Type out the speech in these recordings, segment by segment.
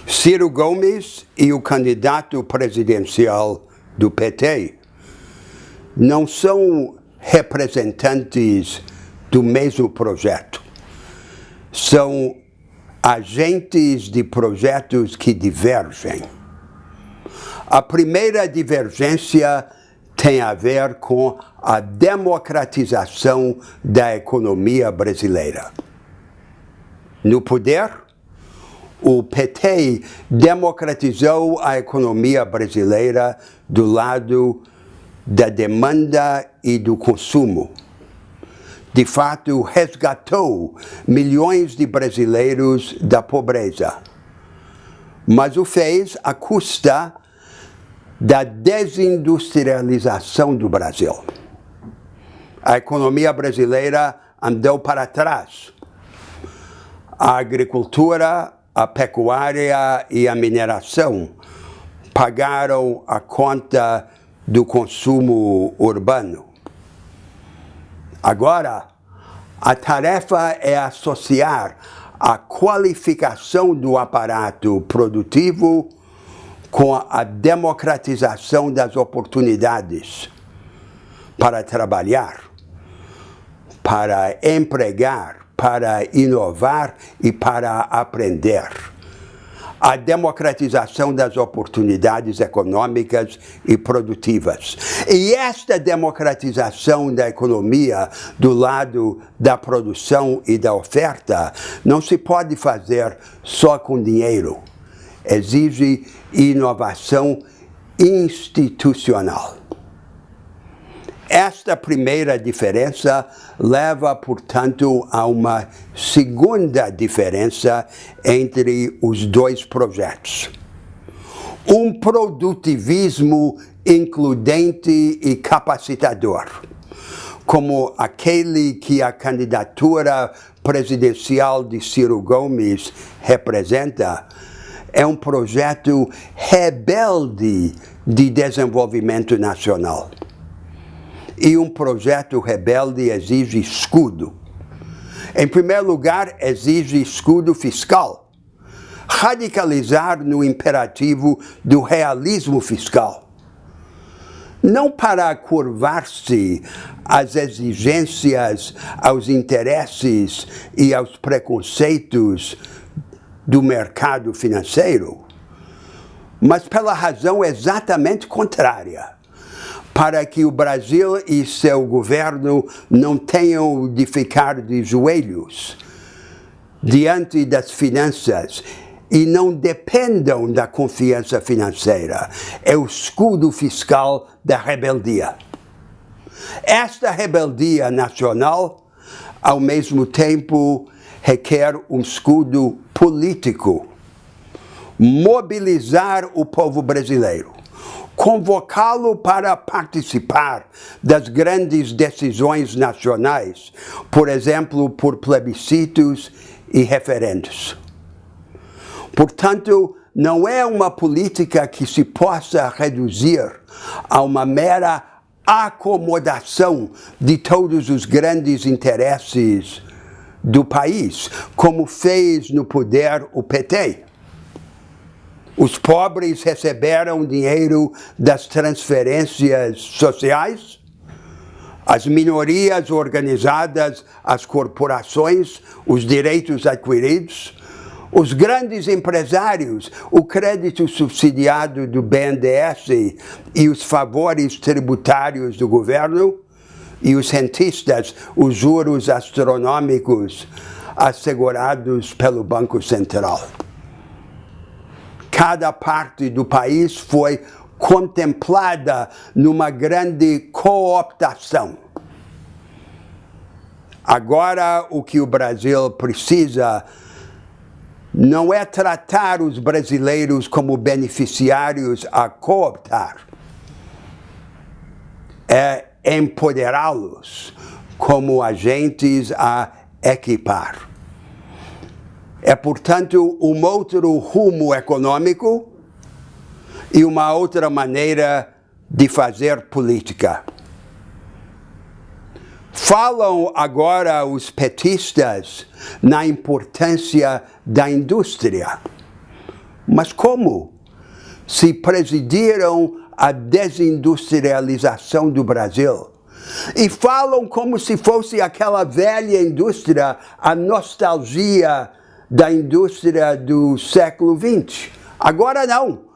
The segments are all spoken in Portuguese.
Ciro Gomes e o candidato presidencial do PT não são representantes do mesmo projeto. São agentes de projetos que divergem. A primeira divergência tem a ver com a democratização da economia brasileira. No poder, o PT democratizou a economia brasileira do lado da demanda e do consumo. De fato, resgatou milhões de brasileiros da pobreza, mas o fez à custa da desindustrialização do Brasil. A economia brasileira andou para trás. A agricultura, a pecuária e a mineração pagaram a conta do consumo urbano. Agora, a tarefa é associar a qualificação do aparato produtivo com a democratização das oportunidades para trabalhar, para empregar, para inovar e para aprender. A democratização das oportunidades econômicas e produtivas. E esta democratização da economia do lado da produção e da oferta não se pode fazer só com dinheiro. Exige inovação institucional. Esta primeira diferença leva, portanto, a uma segunda diferença entre os dois projetos. Um produtivismo includente e capacitador, como aquele que a candidatura presidencial de Ciro Gomes representa, é um projeto rebelde de desenvolvimento nacional. E um projeto rebelde exige escudo. Em primeiro lugar, exige escudo fiscal. Radicalizar no imperativo do realismo fiscal. Não para curvar-se às exigências, aos interesses e aos preconceitos do mercado financeiro, mas pela razão exatamente contrária. Para que o Brasil e seu governo não tenham de ficar de joelhos diante das finanças e não dependam da confiança financeira. É o escudo fiscal da rebeldia. Esta rebeldia nacional, ao mesmo tempo, requer um escudo político. Mobilizar o povo brasileiro. Convocá-lo para participar das grandes decisões nacionais, por exemplo, por plebiscitos e referendos. Portanto, não é uma política que se possa reduzir a uma mera acomodação de todos os grandes interesses do país, como fez no poder o PT. Os pobres receberam dinheiro das transferências sociais, as minorias organizadas, as corporações, os direitos adquiridos, os grandes empresários, o crédito subsidiado do BNDES e os favores tributários do governo, e os rentistas, os juros astronômicos assegurados pelo Banco Central. Cada parte do país foi contemplada numa grande cooptação. Agora, o que o Brasil precisa não é tratar os brasileiros como beneficiários a cooptar, é empoderá-los como agentes a equipar. É, portanto, um outro rumo econômico e uma outra maneira de fazer política. Falam agora os petistas na importância da indústria. Mas como? Se presidiram a desindustrialização do Brasil. E falam como se fosse aquela velha indústria, a nostalgia da indústria do século XX. Agora não.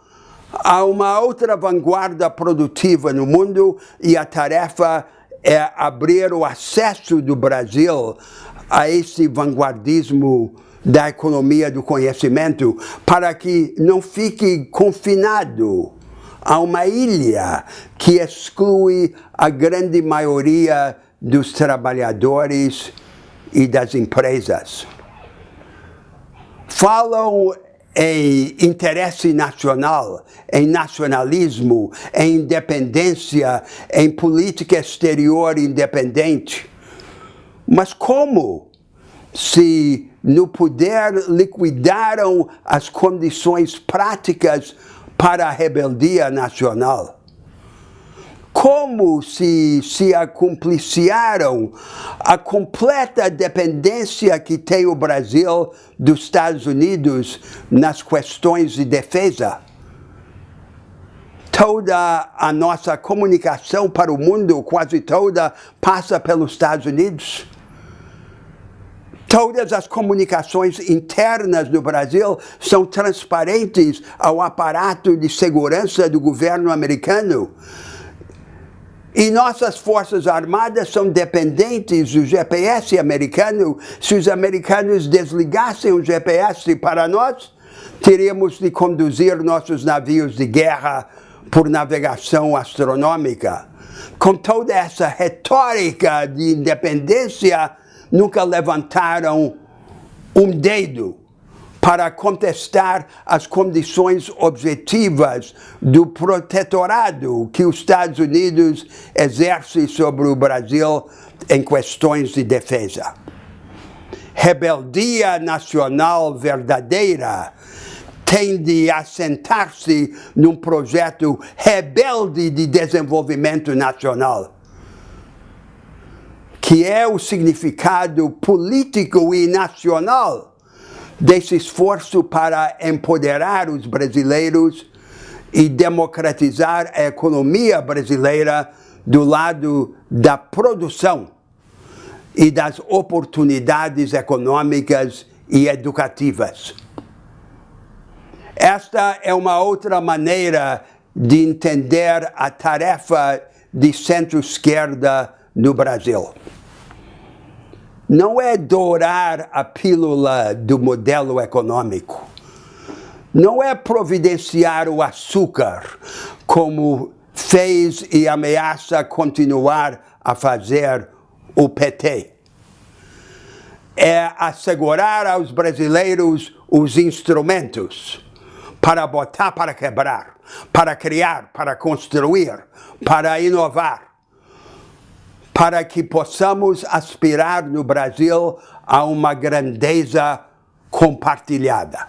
Há uma outra vanguarda produtiva no mundo e a tarefa é abrir o acesso do Brasil a esse vanguardismo da economia do conhecimento para que não fique confinado a uma ilha que exclui a grande maioria dos trabalhadores e das empresas. Falam em interesse nacional, em nacionalismo, em independência, em política exterior independente. Mas como? Se no poder liquidaram as condições práticas para a rebeldia nacional? Como se acompliciaram a completa dependência que tem o Brasil dos Estados Unidos nas questões de defesa? Toda a nossa comunicação para o mundo, quase toda, passa pelos Estados Unidos. Todas as comunicações internas do Brasil são transparentes ao aparato de segurança do governo americano. E nossas forças armadas são dependentes do GPS americano. Se os americanos desligassem o GPS para nós, teríamos de conduzir nossos navios de guerra por navegação astronômica. Com toda essa retórica de independência, nunca levantaram um dedo para contestar as condições objetivas do protetorado que os Estados Unidos exerce sobre o Brasil em questões de defesa. Rebeldia nacional verdadeira tem de assentar-se num projeto rebelde de desenvolvimento nacional, que é o significado político e nacional desse esforço para empoderar os brasileiros e democratizar a economia brasileira do lado da produção e das oportunidades econômicas e educativas. Esta é uma outra maneira de entender a tarefa de centro-esquerda no Brasil. Não é dourar a pílula do modelo econômico. Não é providenciar o açúcar, como fez e ameaça continuar a fazer o PT. É assegurar aos brasileiros os instrumentos para botar para quebrar, para criar, para construir, para inovar, para que possamos aspirar no Brasil a uma grandeza compartilhada.